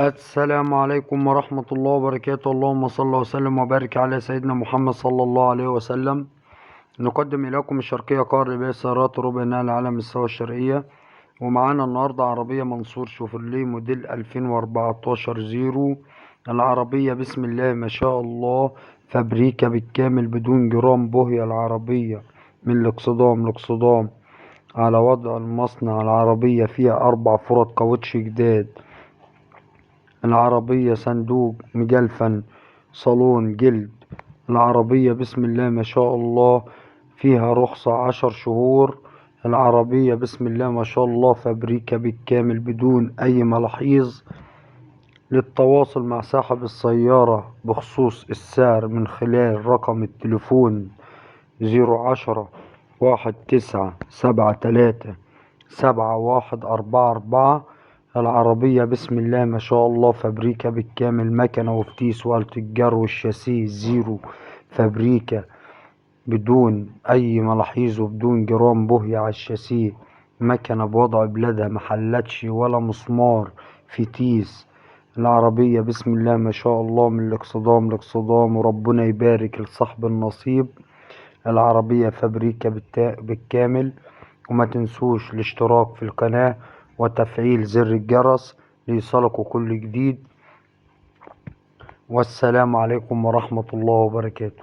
السلام عليكم ورحمة الله وبركاته. اللهم صل وسلم وبارك على سيدنا محمد صلى الله عليه وسلم. نقدم إليكم الشرقية قارة سيارات ربع نقل على مستوى الشرقية، ومعانا النهاردة عربية منصور شوفرليه موديل 2014 زيرو. العربية بسم الله ما شاء الله فابريكا بالكامل بدون جرام بوهية. العربية من الاكسدام لاكسدام على وضع المصنع. العربية فيها 4 فرط كاوتش جداد. العربية صندوق مجلفن صالون جلد. العربية بسم الله ما شاء الله فيها رخصة 10 شهور. العربية بسم الله ما شاء الله فابريكا بالكامل بدون أي ملاحظ. للتواصل مع صاحب السيارة بخصوص السعر من خلال رقم التليفون 010-1973-7144. العربية بسم الله ما شاء الله فابريكا بالكامل، مكنة وفتيس وآلة الجر والشاسيه زيرو فابريكا بدون أي ملاحظ وبدون جرام بوهية على الشاسيه. مكنة بوضع بلادها محلتش ولا مسمار فتيس. العربية بسم الله ما شاء الله من الاكسدام لاكسدام، وربنا يبارك لصاحب النصيب. العربية فابريكا بالكامل. وما تنسوش الاشتراك في القناة وتفعيل زر الجرس ليصلكوا كل جديد. والسلام عليكم ورحمة الله وبركاته.